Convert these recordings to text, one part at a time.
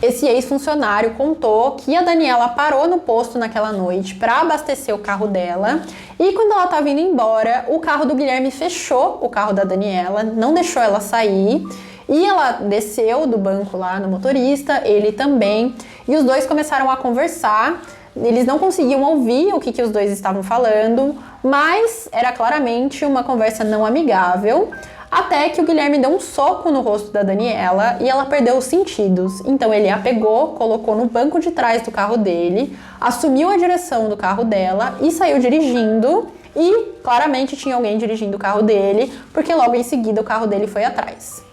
Esse ex-funcionário contou que a Daniela parou no posto naquela noite para abastecer o carro dela e quando ela estava indo embora, o carro do Guilherme fechou o carro da Daniela, não deixou ela sair e ela desceu do banco lá no motorista, ele também, e os dois começaram a conversar. Eles não conseguiam ouvir o que os dois estavam falando, mas era claramente uma conversa não amigável. Até que o Guilherme deu um soco no rosto da Daniela e ela perdeu os sentidos. Então ele a pegou, colocou no banco de trás do carro dele, assumiu a direção do carro dela e saiu dirigindo. E claramente tinha alguém dirigindo o carro dele, porque logo em seguida o carro dele foi atrás.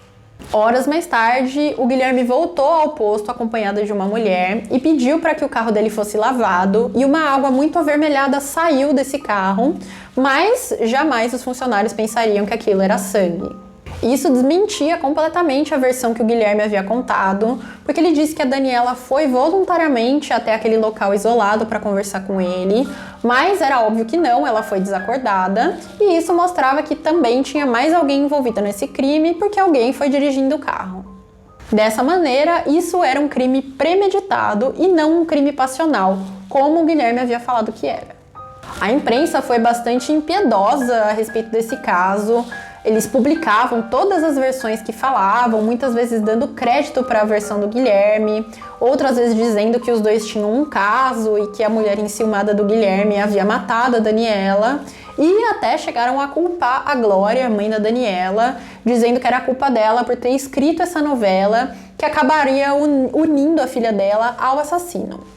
Horas mais tarde, o Guilherme voltou ao posto acompanhado de uma mulher e pediu para que o carro dele fosse lavado e uma água muito avermelhada saiu desse carro, mas jamais os funcionários pensariam que aquilo era sangue. Isso desmentia completamente a versão que o Guilherme havia contado, porque ele disse que a Daniela foi voluntariamente até aquele local isolado para conversar com ele, mas era óbvio que não, ela foi desacordada, e isso mostrava que também tinha mais alguém envolvido nesse crime, porque alguém foi dirigindo o carro. Dessa maneira, isso era um crime premeditado e não um crime passional, como o Guilherme havia falado que era. A imprensa foi bastante impiedosa a respeito desse caso. Eles publicavam todas as versões que falavam, muitas vezes dando crédito para a versão do Guilherme, outras vezes dizendo que os dois tinham um caso e que a mulher enciumada do Guilherme havia matado a Daniela, e até chegaram a culpar a Glória, mãe da Daniela, dizendo que era culpa dela por ter escrito essa novela que acabaria unindo a filha dela ao assassino.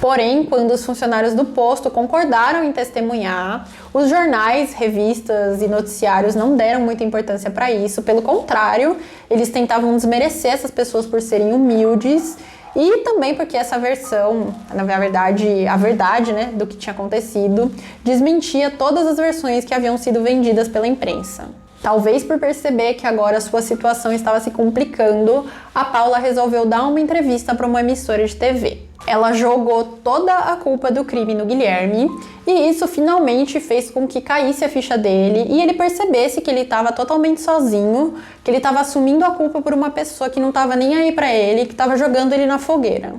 Porém, quando os funcionários do posto concordaram em testemunhar, os jornais, revistas e noticiários não deram muita importância para isso. Pelo contrário, eles tentavam desmerecer essas pessoas por serem humildes e também porque essa versão, na verdade, a verdade, né, do que tinha acontecido, desmentia todas as versões que haviam sido vendidas pela imprensa. Talvez por perceber que agora sua situação estava se complicando, a Paula resolveu dar uma entrevista para uma emissora de TV. Ela jogou toda a culpa do crime no Guilherme e isso finalmente fez com que caísse a ficha dele e ele percebesse que ele estava totalmente sozinho, que ele estava assumindo a culpa por uma pessoa que não estava nem aí para ele, que estava jogando ele na fogueira.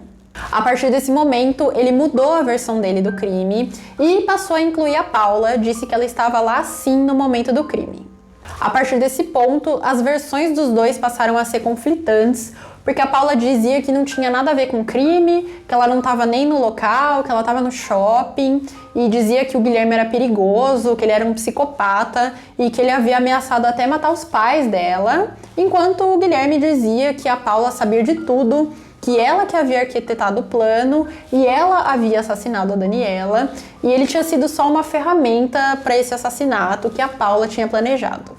A partir desse momento, ele mudou a versão dele do crime e passou a incluir a Paula, disse que ela estava lá sim no momento do crime. A partir desse ponto, as versões dos dois passaram a ser conflitantes, porque a Paula dizia que não tinha nada a ver com o crime, que ela não estava nem no local, que ela estava no shopping, e dizia que o Guilherme era perigoso, que ele era um psicopata e que ele havia ameaçado até matar os pais dela, enquanto o Guilherme dizia que a Paula sabia de tudo, que ela que havia arquitetado o plano e ela havia assassinado a Daniela, e ele tinha sido só uma ferramenta para esse assassinato que a Paula tinha planejado.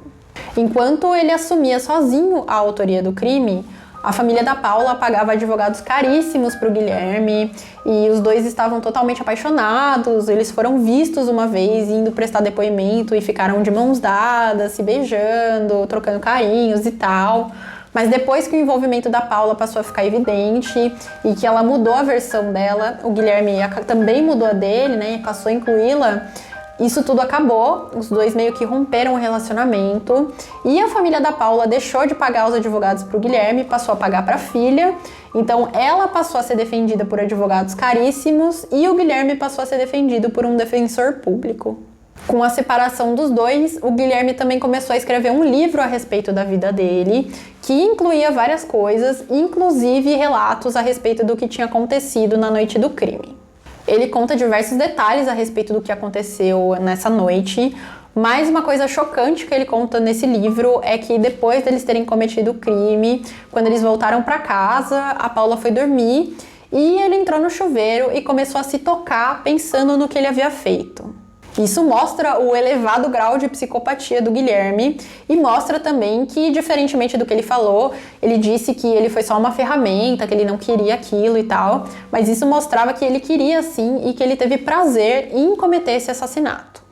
Enquanto ele assumia sozinho a autoria do crime, a família da Paula pagava advogados caríssimos para o Guilherme e os dois estavam totalmente apaixonados. Eles foram vistos uma vez indo prestar depoimento e ficaram de mãos dadas, se beijando, trocando carinhos e tal. Mas depois que o envolvimento da Paula passou a ficar evidente e que ela mudou a versão dela, o Guilherme também mudou a dele, né, e passou a incluí-la, isso tudo acabou, os dois meio que romperam o relacionamento e a família da Paula deixou de pagar os advogados para o Guilherme, passou a pagar para a filha, então ela passou a ser defendida por advogados caríssimos e o Guilherme passou a ser defendido por um defensor público. Com a separação dos dois, o Guilherme também começou a escrever um livro a respeito da vida dele, que incluía várias coisas, inclusive relatos a respeito do que tinha acontecido na noite do crime. Ele conta diversos detalhes a respeito do que aconteceu nessa noite, mas uma coisa chocante que ele conta nesse livro é que depois deles terem cometido o crime, quando eles voltaram para casa, a Paula foi dormir e ele entrou no chuveiro e começou a se tocar pensando no que ele havia feito. Isso mostra o elevado grau de psicopatia do Guilherme e mostra também que, diferentemente do que ele falou, ele disse que ele foi só uma ferramenta, que ele não queria aquilo e tal, mas isso mostrava que ele queria sim e que ele teve prazer em cometer esse assassinato.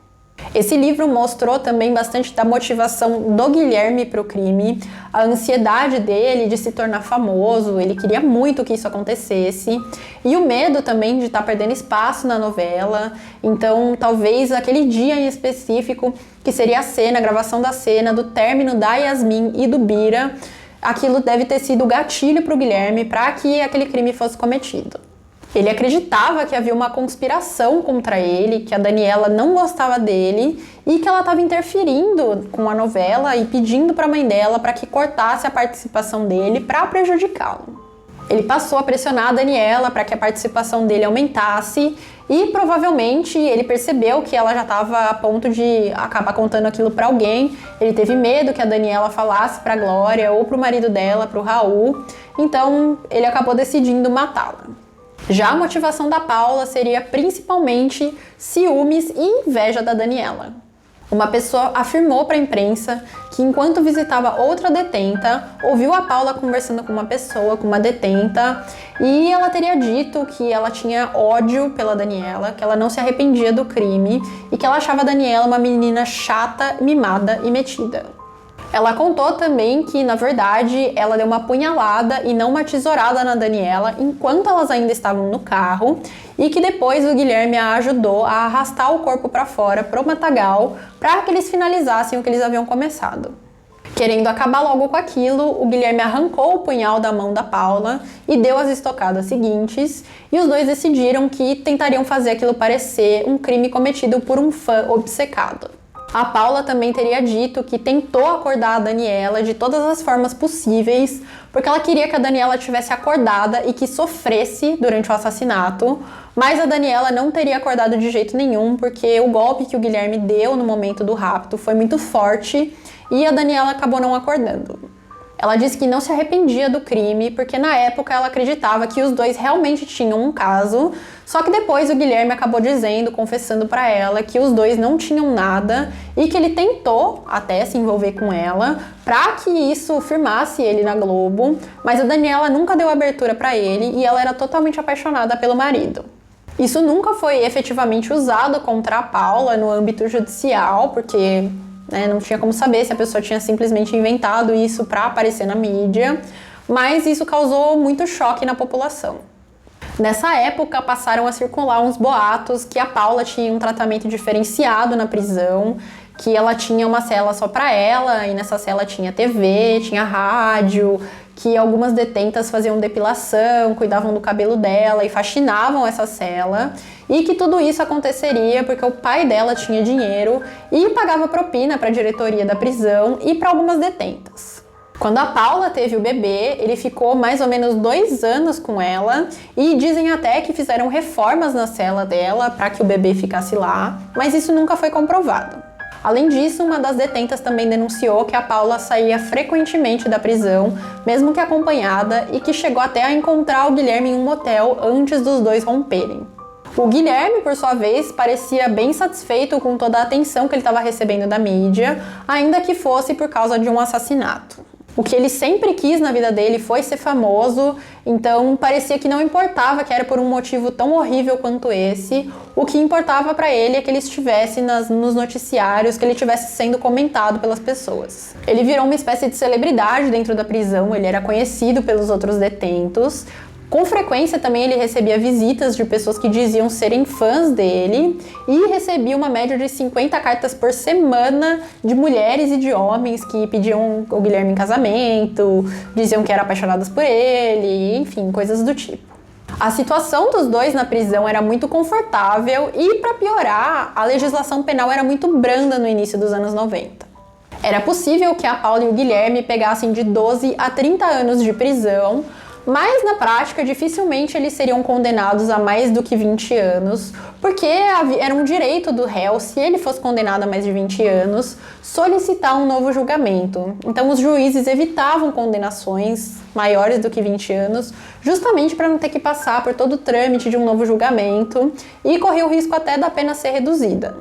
Esse livro mostrou também bastante da motivação do Guilherme para o crime, a ansiedade dele de se tornar famoso, ele queria muito que isso acontecesse, e o medo também de estar perdendo espaço na novela. Então, talvez aquele dia em específico, que seria a gravação da cena do término da Yasmin e do Bira, aquilo deve ter sido o gatilho para o Guilherme para que aquele crime fosse cometido. Ele acreditava que havia uma conspiração contra ele, que a Daniela não gostava dele e que ela estava interferindo com a novela e pedindo para a mãe dela para que cortasse a participação dele para prejudicá-lo. Ele passou a pressionar a Daniela para que a participação dele aumentasse e provavelmente ele percebeu que ela já estava a ponto de acabar contando aquilo para alguém. Ele teve medo que a Daniela falasse para a Glória ou para o marido dela, para o Raul, então ele acabou decidindo matá-la. Já a motivação da Paula seria principalmente ciúmes e inveja da Daniela. Uma pessoa afirmou para a imprensa que enquanto visitava outra detenta, ouviu a Paula conversando com uma pessoa, com uma detenta, e ela teria dito que ela tinha ódio pela Daniela, que ela não se arrependia do crime e que ela achava a Daniela uma menina chata, mimada e metida. Ela contou também que, na verdade, ela deu uma punhalada e não uma tesourada na Daniela enquanto elas ainda estavam no carro e que depois o Guilherme a ajudou a arrastar o corpo para fora pro matagal para que eles finalizassem o que eles haviam começado. Querendo acabar logo com aquilo, o Guilherme arrancou o punhal da mão da Paula e deu as estocadas seguintes, e os dois decidiram que tentariam fazer aquilo parecer um crime cometido por um fã obcecado. A Paula também teria dito que tentou acordar a Daniela de todas as formas possíveis, porque ela queria que a Daniela tivesse acordada e que sofresse durante o assassinato, mas a Daniela não teria acordado de jeito nenhum, porque o golpe que o Guilherme deu no momento do rapto foi muito forte e a Daniela acabou não acordando. Ela disse que não se arrependia do crime, porque na época ela acreditava que os dois realmente tinham um caso, só que depois o Guilherme acabou dizendo, confessando para ela que os dois não tinham nada e que ele tentou até se envolver com ela para que isso firmasse ele na Globo, mas a Daniela nunca deu abertura para ele e ela era totalmente apaixonada pelo marido. Isso nunca foi efetivamente usado contra a Paula no âmbito judicial, porque não tinha como saber se a pessoa tinha simplesmente inventado isso para aparecer na mídia, mas isso causou muito choque na população. Nessa época, passaram a circular uns boatos que a Paula tinha um tratamento diferenciado na prisão, que ela tinha uma cela só para ela, e nessa cela tinha TV, tinha rádio, que algumas detentas faziam depilação, cuidavam do cabelo dela e faxinavam essa cela, e que tudo isso aconteceria porque o pai dela tinha dinheiro e pagava propina para a diretoria da prisão e para algumas detentas. Quando a Paula teve o bebê, ele ficou mais ou menos 2 anos com ela e dizem até que fizeram reformas na cela dela para que o bebê ficasse lá, mas isso nunca foi comprovado. Além disso, uma das detentas também denunciou que a Paula saía frequentemente da prisão, mesmo que acompanhada, e que chegou até a encontrar o Guilherme em um motel antes dos dois romperem. O Guilherme, por sua vez, parecia bem satisfeito com toda a atenção que ele estava recebendo da mídia, ainda que fosse por causa de um assassinato. O que ele sempre quis na vida dele foi ser famoso, então parecia que não importava que era por um motivo tão horrível quanto esse. O que importava para ele é que ele estivesse nos noticiários, que ele estivesse sendo comentado pelas pessoas. Ele virou uma espécie de celebridade dentro da prisão, ele era conhecido pelos outros detentos. Com frequência também ele recebia visitas de pessoas que diziam serem fãs dele e recebia uma média de 50 cartas por semana de mulheres e de homens que pediam o Guilherme em casamento, diziam que eram apaixonadas por ele, enfim, coisas do tipo. A situação dos dois na prisão era muito confortável e, para piorar, a legislação penal era muito branda no início dos anos 90. Era possível que a Paula e o Guilherme pegassem de 12 a 30 anos de prisão, mas na prática dificilmente eles seriam condenados a mais do que 20 anos, porque era um direito do réu, se ele fosse condenado a mais de 20 anos, solicitar um novo julgamento. Então os juízes evitavam condenações maiores do que 20 anos, justamente para não ter que passar por todo o trâmite de um novo julgamento e correr o risco até da pena ser reduzida.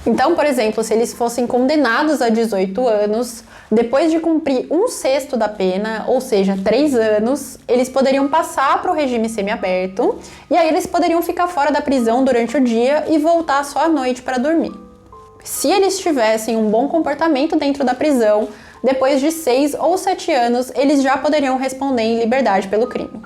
Então, por exemplo, se eles fossem condenados a 18 anos, depois de cumprir 1/6 da pena, ou seja, 3 anos, eles poderiam passar para o regime semiaberto e aí eles poderiam ficar fora da prisão durante o dia e voltar só à noite para dormir. Se eles tivessem um bom comportamento dentro da prisão, depois de 6 ou 7 anos, eles já poderiam responder em liberdade pelo crime.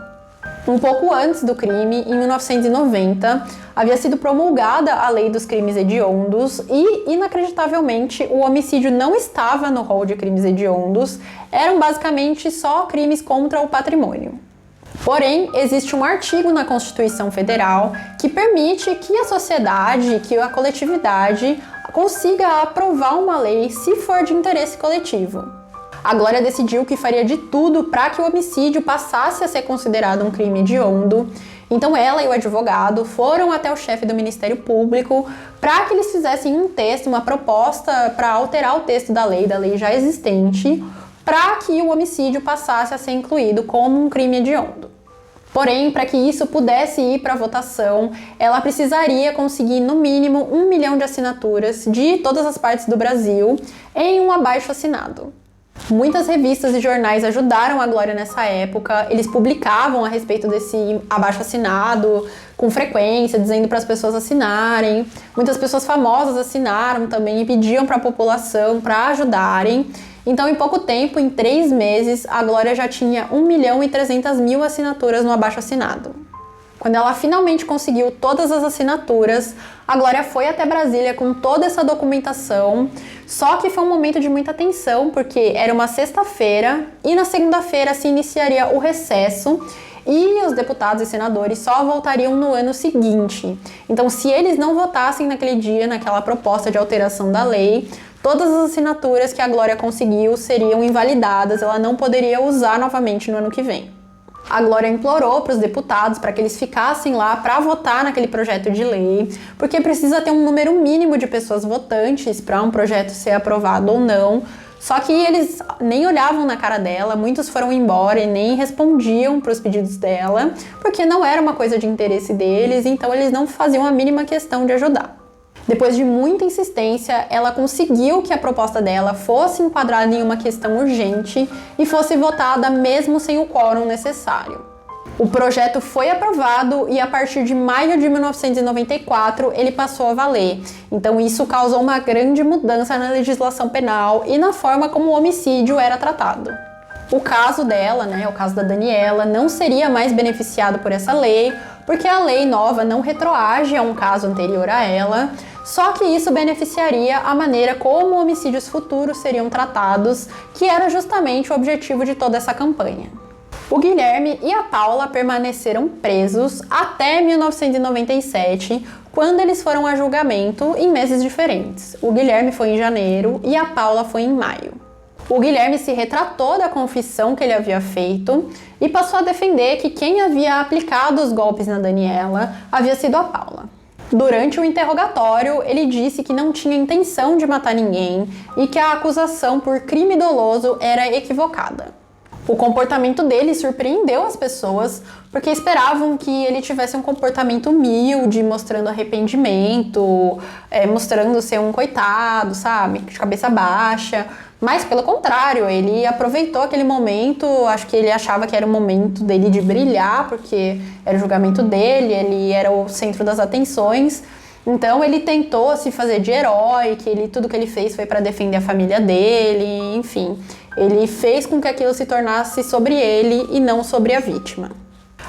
Um pouco antes do crime, em 1990, havia sido promulgada a Lei dos Crimes Hediondos e, inacreditavelmente, o homicídio não estava no rol de crimes hediondos, eram basicamente só crimes contra o patrimônio. Porém, existe um artigo na Constituição Federal que permite que a sociedade, que a coletividade, consiga aprovar uma lei se for de interesse coletivo. A Glória decidiu que faria de tudo para que o homicídio passasse a ser considerado um crime hediondo. Então ela e o advogado foram até o chefe do Ministério Público para que eles fizessem um texto, uma proposta para alterar o texto da lei já existente, para que o homicídio passasse a ser incluído como um crime hediondo. Porém, para que isso pudesse ir para votação, ela precisaria conseguir no mínimo 1 milhão de assinaturas de todas as partes do Brasil em um abaixo-assinado. Muitas revistas e jornais ajudaram a Glória nessa época, eles publicavam a respeito desse abaixo-assinado com frequência, dizendo para as pessoas assinarem. Muitas pessoas famosas assinaram também e pediam para a população para ajudarem. Então, em pouco tempo, em 3 meses, a Glória já tinha 1.300.000 assinaturas no abaixo-assinado. Quando ela finalmente conseguiu todas as assinaturas, a Glória foi até Brasília com toda essa documentação, só que foi um momento de muita tensão, porque era uma sexta-feira e na segunda-feira se iniciaria o recesso e os deputados e senadores só voltariam no ano seguinte. Então, se eles não votassem naquele dia, naquela proposta de alteração da lei, todas as assinaturas que a Glória conseguiu seriam invalidadas, ela não poderia usar novamente no ano que vem. A Glória implorou para os deputados para que eles ficassem lá para votar naquele projeto de lei, porque precisa ter um número mínimo de pessoas votantes para um projeto ser aprovado ou não. Só que eles nem olhavam na cara dela, muitos foram embora e nem respondiam para os pedidos dela, porque não era uma coisa de interesse deles, então eles não faziam a mínima questão de ajudar. Depois de muita insistência, ela conseguiu que a proposta dela fosse enquadrada em uma questão urgente e fosse votada mesmo sem o quórum necessário. O projeto foi aprovado e a partir de maio de 1994 ele passou a valer. Então isso causou uma grande mudança na legislação penal e na forma como o homicídio era tratado. O caso dela, o caso da Daniela, não seria mais beneficiado por essa lei, porque a lei nova não retroage a um caso anterior a ela, só que isso beneficiaria a maneira como homicídios futuros seriam tratados, que era justamente o objetivo de toda essa campanha. O Guilherme e a Paula permaneceram presos até 1997, quando eles foram a julgamento em meses diferentes. O Guilherme foi em janeiro e a Paula foi em maio. O Guilherme se retratou da confissão que ele havia feito e passou a defender que quem havia aplicado os golpes na Daniela havia sido a Paula. Durante o interrogatório, ele disse que não tinha intenção de matar ninguém e que a acusação por crime doloso era equivocada. O comportamento dele surpreendeu as pessoas, porque esperavam que ele tivesse um comportamento humilde, mostrando arrependimento, mostrando ser um coitado, sabe, de cabeça baixa. Mas, pelo contrário, ele aproveitou aquele momento, acho que ele achava que era o momento dele de brilhar, porque era o julgamento dele, ele era o centro das atenções. Então, ele tentou se fazer de herói, que tudo que ele fez foi para defender a família dele, enfim. Ele fez com que aquilo se tornasse sobre ele e não sobre a vítima.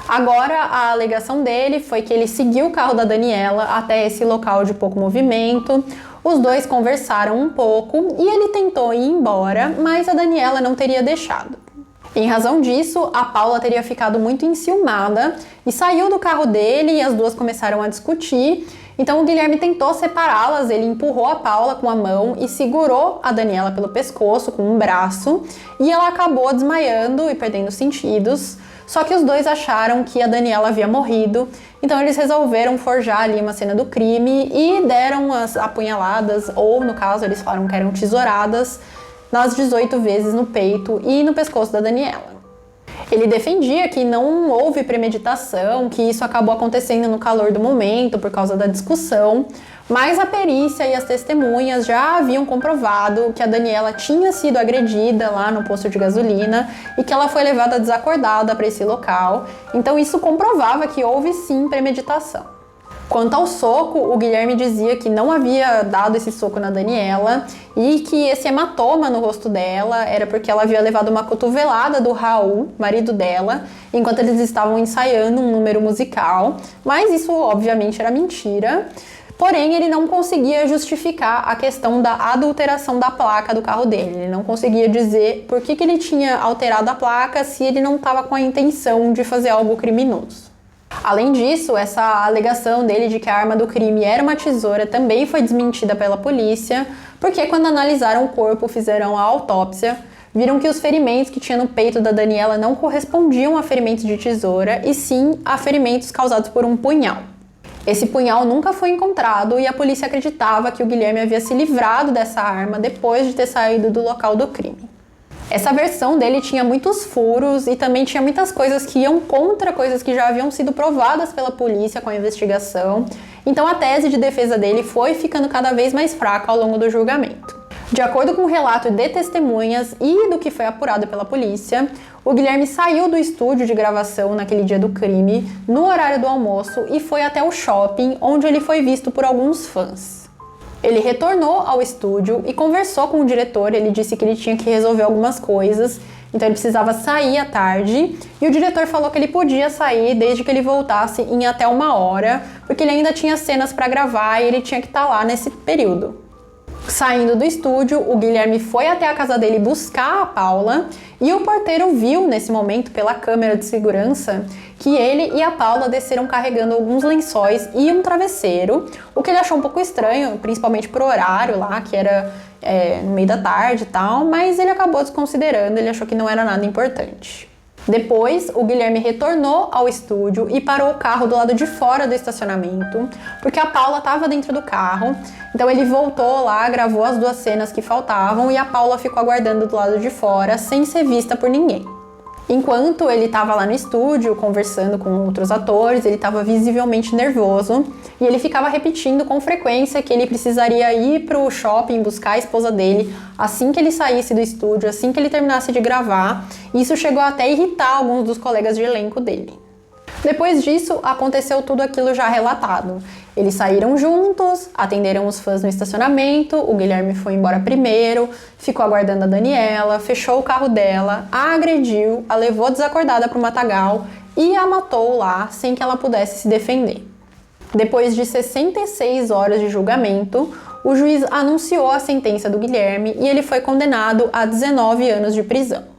Agora, a alegação dele foi que ele seguiu o carro da Daniela até esse local de pouco movimento. Os dois conversaram um pouco e ele tentou ir embora, mas a Daniela não teria deixado. Em razão disso, a Paula teria ficado muito enciumada e saiu do carro dele e as duas começaram a discutir. Então o Guilherme tentou separá-las, ele empurrou a Paula com a mão e segurou a Daniela pelo pescoço com um braço e ela acabou desmaiando e perdendo os sentidos. Só que os dois acharam que a Daniela havia morrido, então eles resolveram forjar ali uma cena do crime e deram as apunhaladas, ou no caso eles falaram que eram tesouradas, nas 18 vezes no peito e no pescoço da Daniela. Ele defendia que não houve premeditação, que isso acabou acontecendo no calor do momento por causa da discussão, mas a perícia e as testemunhas já haviam comprovado que a Daniela tinha sido agredida lá no posto de gasolina e que ela foi levada desacordada para esse local, então isso comprovava que houve sim premeditação. Quanto ao soco, o Guilherme dizia que não havia dado esse soco na Daniela e que esse hematoma no rosto dela era porque ela havia levado uma cotovelada do Raul, marido dela, enquanto eles estavam ensaiando um número musical, mas isso obviamente era mentira. Porém, ele não conseguia justificar a questão da adulteração da placa do carro dele. Ele não conseguia dizer por que ele tinha alterado a placa se ele não estava com a intenção de fazer algo criminoso. Além disso, essa alegação dele de que a arma do crime era uma tesoura também foi desmentida pela polícia, porque quando analisaram o corpo, fizeram a autópsia, viram que os ferimentos que tinha no peito da Daniela não correspondiam a ferimentos de tesoura, e sim a ferimentos causados por um punhal. Esse punhal nunca foi encontrado e a polícia acreditava que o Guilherme havia se livrado dessa arma depois de ter saído do local do crime. Essa versão dele tinha muitos furos e também tinha muitas coisas que iam contra coisas que já haviam sido provadas pela polícia com a investigação. Então a tese de defesa dele foi ficando cada vez mais fraca ao longo do julgamento. De acordo com o relato de testemunhas e do que foi apurado pela polícia, o Guilherme saiu do estúdio de gravação naquele dia do crime, no horário do almoço, e foi até o shopping, onde ele foi visto por alguns fãs. Ele retornou ao estúdio e conversou com o diretor. Ele disse que ele tinha que resolver algumas coisas, então ele precisava sair à tarde, e o diretor falou que ele podia sair desde que ele voltasse em até 1 hora, porque ele ainda tinha cenas para gravar e ele tinha que estar lá nesse período. Saindo do estúdio, o Guilherme foi até a casa dele buscar a Paula, e o porteiro viu nesse momento pela câmera de segurança que ele e a Paula desceram carregando alguns lençóis e um travesseiro, o que ele achou um pouco estranho, principalmente pro horário lá, que era no meio da tarde e tal, mas ele acabou desconsiderando, ele achou que não era nada importante. Depois, o Guilherme retornou ao estúdio e parou o carro do lado de fora do estacionamento, porque a Paula estava dentro do carro. Então ele voltou lá, gravou as 2 cenas que faltavam e a Paula ficou aguardando do lado de fora, sem ser vista por ninguém. Enquanto ele estava lá no estúdio, conversando com outros atores, ele estava visivelmente nervoso e ele ficava repetindo com frequência que ele precisaria ir para o shopping buscar a esposa dele assim que ele saísse do estúdio, assim que ele terminasse de gravar. Isso chegou até a irritar alguns dos colegas de elenco dele. Depois disso, aconteceu tudo aquilo já relatado. Eles saíram juntos, atenderam os fãs no estacionamento, o Guilherme foi embora primeiro, ficou aguardando a Daniela, fechou o carro dela, a agrediu, a levou desacordada para o matagal e a matou lá sem que ela pudesse se defender. Depois de 66 horas de julgamento, o juiz anunciou a sentença do Guilherme e ele foi condenado a 19 anos de prisão.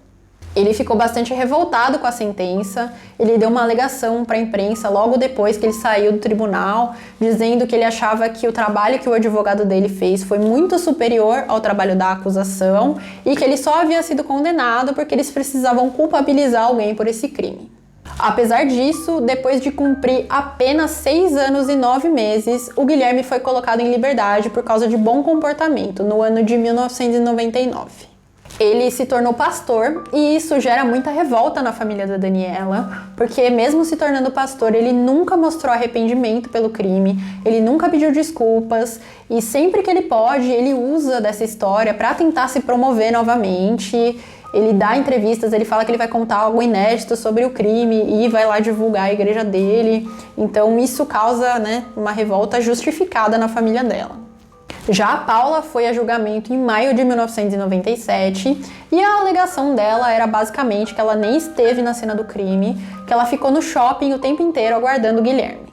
Ele ficou bastante revoltado com a sentença, ele deu uma alegação para a imprensa logo depois que ele saiu do tribunal, dizendo que ele achava que o trabalho que o advogado dele fez foi muito superior ao trabalho da acusação e que ele só havia sido condenado porque eles precisavam culpabilizar alguém por esse crime. Apesar disso, depois de cumprir apenas 6 anos e 9 meses, o Guilherme foi colocado em liberdade por causa de bom comportamento, no ano de 1999. Ele se tornou pastor e isso gera muita revolta na família da Daniela, porque mesmo se tornando pastor, ele nunca mostrou arrependimento pelo crime, ele nunca pediu desculpas e sempre que ele pode, ele usa dessa história para tentar se promover novamente. Ele dá entrevistas, ele fala que ele vai contar algo inédito sobre o crime e vai lá divulgar a igreja dele. Então isso causa, uma revolta justificada na família dela. Já a Paula foi a julgamento em maio de 1997 e a alegação dela era basicamente que ela nem esteve na cena do crime, que ela ficou no shopping o tempo inteiro aguardando o Guilherme.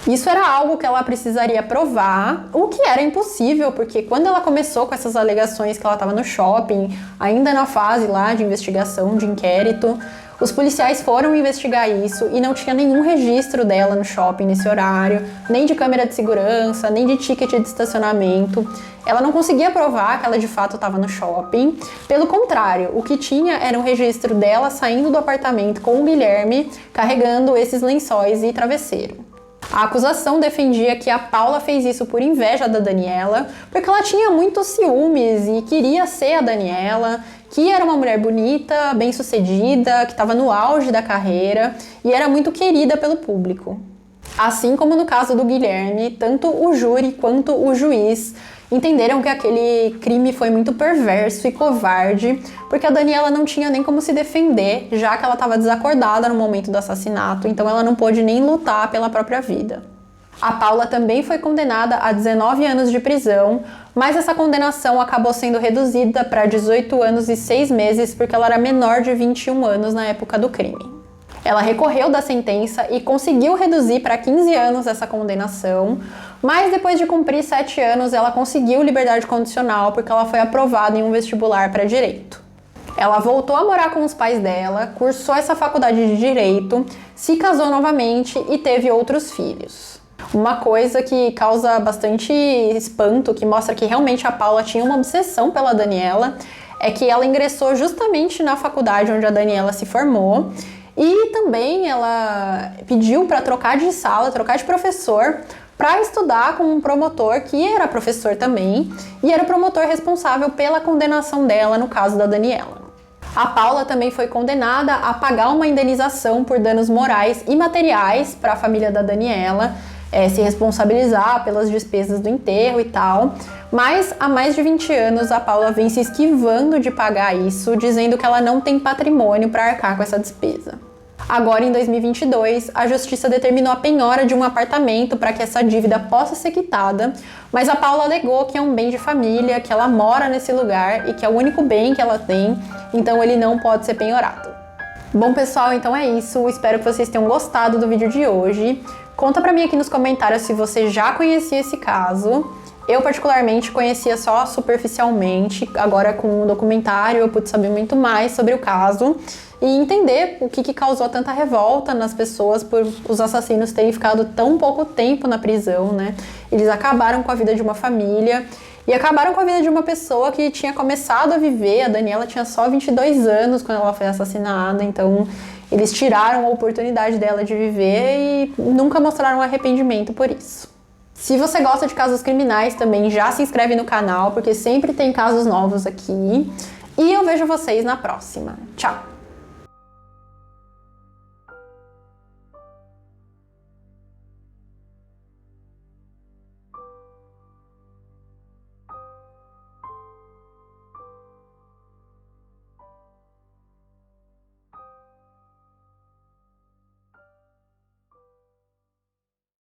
Isso era algo que ela precisaria provar, o que era impossível, porque quando ela começou com essas alegações que ela estava no shopping, ainda na fase lá de investigação, de inquérito, os policiais foram investigar isso e não tinha nenhum registro dela no shopping nesse horário, nem de câmera de segurança, nem de ticket de estacionamento. Ela não conseguia provar que ela de fato estava no shopping. Pelo contrário, o que tinha era um registro dela saindo do apartamento com o Guilherme, carregando esses lençóis e travesseiro. A acusação defendia que a Paula fez isso por inveja da Daniela, porque ela tinha muitos ciúmes e queria ser a Daniela, que era uma mulher bonita, bem-sucedida, que estava no auge da carreira e era muito querida pelo público. Assim como no caso do Guilherme, tanto o júri quanto o juiz entenderam que aquele crime foi muito perverso e covarde, porque a Daniela não tinha nem como se defender, já que ela estava desacordada no momento do assassinato, então ela não pôde nem lutar pela própria vida. A Paula também foi condenada a 19 anos de prisão, mas essa condenação acabou sendo reduzida para 18 anos e 6 meses porque ela era menor de 21 anos na época do crime. Ela recorreu da sentença e conseguiu reduzir para 15 anos essa condenação, mas depois de cumprir 7 anos ela conseguiu liberdade condicional porque ela foi aprovada em um vestibular para direito. Ela voltou a morar com os pais dela, cursou essa faculdade de direito, se casou novamente e teve outros filhos. Uma coisa que causa bastante espanto, que mostra que realmente a Paula tinha uma obsessão pela Daniela, é que ela ingressou justamente na faculdade onde a Daniela se formou e também ela pediu para trocar de sala, trocar de professor, para estudar com um promotor que era professor também e era o promotor responsável pela condenação dela no caso da Daniela. A Paula também foi condenada a pagar uma indenização por danos morais e materiais para a família da Daniela, se responsabilizar pelas despesas do enterro e tal, mas há mais de 20 anos a Paula vem se esquivando de pagar isso, dizendo que ela não tem patrimônio para arcar com essa despesa. Agora, em 2022, a justiça determinou a penhora de um apartamento para que essa dívida possa ser quitada, mas a Paula alegou que é um bem de família, que ela mora nesse lugar e que é o único bem que ela tem, então ele não pode ser penhorado. Bom, pessoal, então é isso. Espero que vocês tenham gostado do vídeo de hoje. Conta pra mim aqui nos comentários se você já conhecia esse caso. Eu, particularmente, conhecia só superficialmente. Agora, com o documentário, eu pude saber muito mais sobre o caso e entender o que causou tanta revolta nas pessoas por os assassinos terem ficado tão pouco tempo na prisão, né? Eles acabaram com a vida de uma família e acabaram com a vida de uma pessoa que tinha começado a viver. A Daniela tinha só 22 anos quando ela foi assassinada, então eles tiraram a oportunidade dela de viver e nunca mostraram arrependimento por isso. Se você gosta de casos criminais também, já se inscreve no canal, porque sempre tem casos novos aqui. E eu vejo vocês na próxima. Tchau!